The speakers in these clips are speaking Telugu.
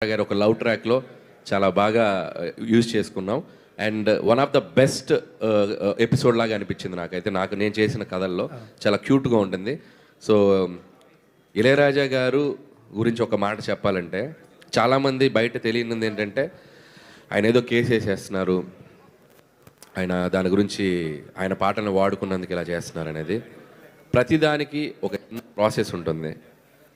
గారు ఒక లవ్ ట్రాక్లో చాలా బాగా యూజ్ చేసుకున్నాం. And one of the best episode లాగా అనిపించింది నాకైతే. నేను చేసిన కథల్లో చాలా క్యూట్గా ఉంటుంది. సో ఇళయరాజా గారు గురించి ఒక మాట చెప్పాలంటే, చాలామంది బయట తెలియనిది ఏంటంటే ఆయన ఏదో కేసు వేసేస్తున్నారు, ఆయన దాని గురించి ఆయన పాటలను వాడుకున్నందుకు ఇలా చేస్తున్నారు అనేది. ప్రతిదానికి ఒక ప్రాసెస్ ఉంటుంది.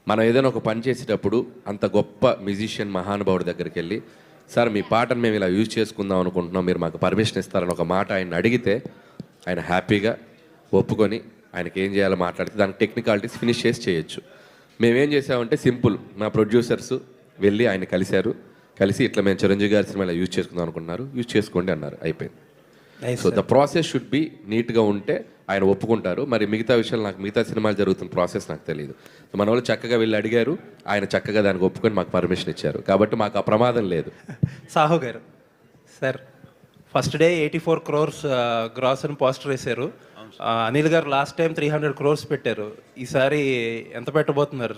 మనం ఏదైనా ఒక పని చేసేటప్పుడు అంత గొప్ప మ్యూజిషియన్ మహానుభావుడి దగ్గరికి వెళ్ళి, సార్ మీ పాటను మేము ఇలా యూజ్ చేసుకుందాం అనుకుంటున్నాం, మీరు మాకు పర్మిషన్ ఇస్తారని ఒక మాట ఆయన అడిగితే ఆయన హ్యాపీగా ఒప్పుకొని ఆయనకి ఏం చేయాలో మాట్లాడితే దానికి టెక్నికాలిటీస్ ఫినిష్ చేసి చేయొచ్చు. మేమేం చేసామంటే సింపుల్, మా ప్రొడ్యూసర్స్ వెళ్ళి ఆయన కలిసి ఇట్లా మేము చిరంజీవి గారి సినిమా ఇలా యూజ్ చేసుకుందాం అనుకుంటున్నారు, యూజ్ చేసుకోండి అన్నారు, అయిపోయింది. So the process should be నీట్గా ఉంటే ఆయన ఒప్పుకుంటారు. మరి మిగతా విషయాలు నాకు, మిగతా సినిమాలు జరుగుతున్న ప్రాసెస్ నాకు తెలియదు. సో మన వాళ్ళు చక్కగా వెళ్ళి అడిగారు, ఆయన చక్కగా దానికి ఒప్పుకొని మాకు పర్మిషన్ ఇచ్చారు, కాబట్టి మాకు ఆ ప్రమాదం లేదు. సాహు గారు sir, first day 84 crores gross అని పోస్టర్ వేశారు. అనిల్ గారు లాస్ట్ టైం 300 crores పెట్టారు. ఈసారి ఎంత పెట్టబోతున్నారు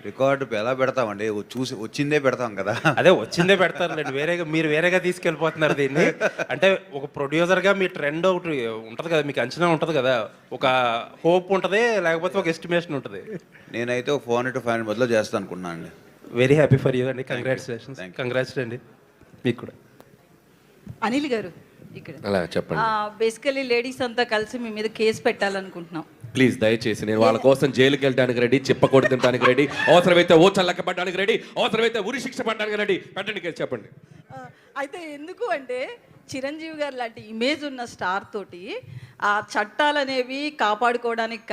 రికార్డు ఎలా పెడతామండి? చూసి వచ్చిందే పెడతాం కదా. అదే వచ్చిందే పెడతారులేండి, మీరు వేరేగా తీసుకెళ్ళిపోతున్నారు దీన్ని. అంటే ఒక ప్రొడ్యూసర్గా మీ ట్రెండ్ ఒకటి ఉంటుంది కదా, మీకు అంచనా ఉంటుంది కదా, ఒక హోప్ ఉంటుంది, లేకపోతే ఒక ఎస్టిమేషన్ ఉంటుంది. నేనైతే ఒక 400 to 500 మధ్యలో చేస్తాను అనుకున్నాను అండి. వెరీ హ్యాపీ ఫర్ యూ అండి, కంగ్రాట్స్ అండి మీకు కూడా. అనిల్ గారు ఇక్కడ అలా చెప్పండి. బేసికలీ లేడీస్ అంతా కలిసి మీ మీద కేసు పెట్టాలనుకుంటున్నాం. ప్లీజ్ దయచేసి, నేను వాళ్ళ కోసం జైలుకి వెళ్ళడానికి రెడీ, చెప్పకూడదు తినడానికి రెడీ, అవసరమైతే ఓ చల్లక్క పడడానికి రెడీ, అవసరమైతే ఉరి శిక్ష పడడానికి రెడీ. పెట్టండి కేసు, చెప్పండి. అయితే ఎందుకు అంటే చిరంజీవి గారు లాంటి ఇమేజ్ ఉన్న స్టార్ తోటి ఆ చట్టాలు అనేవి కాపాడుకోవడానికి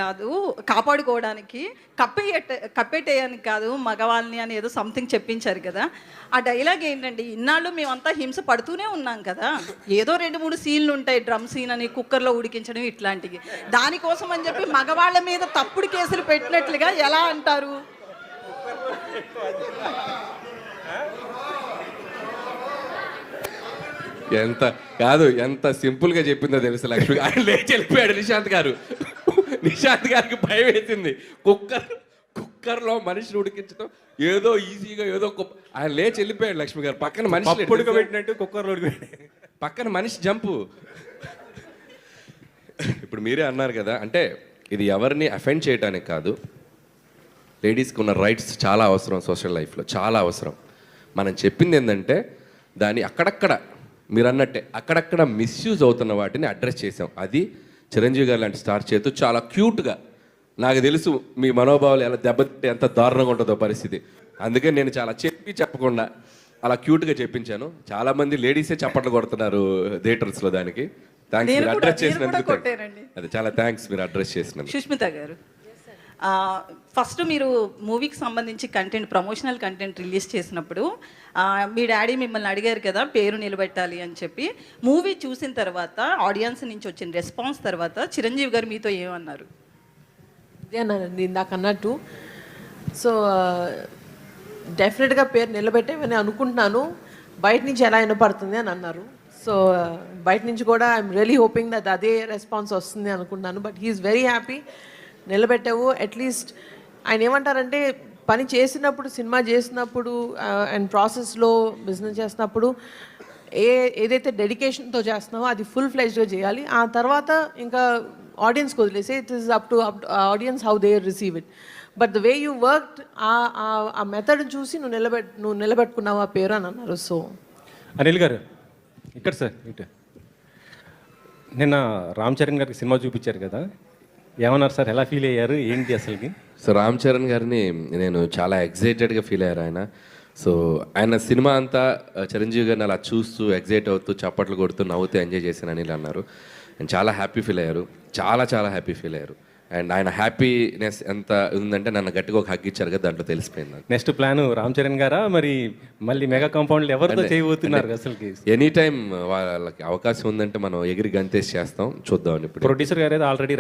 కప్పేటేయడానికి కాదు మగవాళ్ళని అని ఏదో సంథింగ్ చెప్పించారు కదా. ఆ డైలాగ్ ఏంటండి, ఇన్నాళ్ళు మేమంతా హింస పడుతూనే ఉన్నాం కదా, ఏదో 2-3 సీన్లు ఉంటాయి, డ్రమ్ సీన్ అని, కుక్కర్లో ఉడికించడం ఇట్లాంటివి, దానికోసం అని చెప్పి మగవాళ్ళ మీద తప్పుడు కేసులు పెట్టినట్లుగా ఎలా అంటారు? ఎంత సింపుల్గా చెప్పిందో తెలుసు లక్ష్మి. ఆయన లేచి వెళ్ళిపోయాడు. నిశాంత్ గారికి భయం వేసింది. కుక్కర్లో మనిషిని ఉడికించడం ఏదో ఈజీగా ఏదో ఆయన లేచి వెళ్ళిపోయాడు. లక్ష్మి గారు పక్కన మనిషి ఉడకబెట్టినట్టు కుక్కర్లో ఉడికిపోయాడు, పక్కన మనిషి జంపు. ఇప్పుడు మీరే అన్నారు కదా, అంటే ఇది ఎవరిని అఫెండ్ చేయడానికి కాదు, లేడీస్కి ఉన్న రైట్స్ చాలా అవసరం, సోషల్ లైఫ్లో చాలా అవసరం. మనం చెప్పింది ఏంటంటే దాన్ని అక్కడక్కడ మీరు అన్నట్టే అక్కడక్కడ మిస్యూజ్ అవుతున్న వాటిని అడ్రస్ చేసాం. అది చిరంజీవి గారు లాంటి స్టార్ చేతు చాలా క్యూట్గా, నాకు తెలుసు మీ మనోభావాలు ఎలా దెబ్బతింటే ఎంత దారుణంగా ఉంటుందో పరిస్థితి, అందుకని నేను చాలా చెప్పకుండా అలా క్యూట్గా చెప్పించాను. చాలామంది లేడీసే చప్పట్లు కొడుతున్నారు థియేటర్స్లో. దానికి థ్యాంక్స్, మీరు అడ్రస్ చేసినందుకు. అది చాలా థ్యాంక్స్, మీరు అడ్రస్ చేసినందుకు. సుష్మిత గారు, ఫస్ట్ మీరు మూవీకి సంబంధించి ప్రమోషనల్ కంటెంట్ రిలీజ్ చేసినప్పుడు మీ డాడీ మిమ్మల్ని అడిగారు కదా పేరు నిలబెట్టాలి అని చెప్పి. మూవీ చూసిన తర్వాత ఆడియన్స్ నుంచి వచ్చిన రెస్పాన్స్ తర్వాత చిరంజీవి గారు మీతో ఏమన్నారు? అన్నానండి ఇందాక అన్నట్టు. సో డెఫినెట్గా పేరు నిలబెట్టేమని అనుకుంటున్నాను, బయట నుంచి ఎలా వినపడుతుంది అని అన్నారు. సో బయట నుంచి కూడా ఐఎమ్ రియలీ హోపింగ్ దట్ అదే రెస్పాన్స్ వస్తుంది అనుకుంటున్నాను. But he's very happy. నిలబెట్టావు అట్లీస్ట్. ఆయన ఏమంటారంటే పని చేసినప్పుడు, సినిమా చేసినప్పుడు అండ్ ప్రాసెస్లో బిజినెస్ చేసినప్పుడు ఏదైతే డెడికేషన్తో చేస్తున్నావో అది ఫుల్ ఫ్లెజ్డ్గా చేయాలి. ఆ తర్వాత ఇంకా ఆడియన్స్కి వదిలేసి it is up to audience how they receive it. But the way you worked, ఆ మెథడ్ చూసి నువ్వు నిలబెట్టుకున్నావు ఆ పేరు అని అన్నారు. సో అనిల్ గారు ఇక్కడ సార్, ఇటు నిన్న రామ్ చరణ్ గారికి సినిమా చూపించారు కదా, ఏమన్నారు సార్? ఎలా ఫీల్ అయ్యారు, ఏంటి అసలుకి? సో రామ్ చరణ్ గారిని నేను చాలా ఎగ్జైటెడ్గా ఫీల్ అయ్యారు ఆయన. సో ఆయన సినిమా అంతా చిరంజీవి గారిని అలా చూస్తూ ఎగ్జైట్ అవుతూ చప్పట్లు కొడుతూ నవ్వుతూ ఎంజాయ్ చేశాను అని అన్నారు. అండ్ చాలా హ్యాపీ ఫీల్ అయ్యారు, చాలా హ్యాపీ ఫీల్ అయ్యారు. అండ్ ఆయన హ్యాపీనెస్ ఎంత ఉందంటే నన్ను గట్టిగా ఒక హగ్ ఇచ్చారు కదా, దాంట్లో తెలిసిపోయింది. నెక్స్ట్ ప్లాన్ రామ్ చరణ్ గారా మరి మళ్ళీ మెగా కాంపౌండ్లు ఎవరితో చేయబోతున్నారు అసలుకి? ఎనీ టైం వాళ్ళకి అవకాశం ఉందంటే మనం ఎగిరి గంతేసి చేస్తాం, చూద్దాం. ఇప్పుడు ప్రొడ్యూసర్ గారు ఆల్రెడీ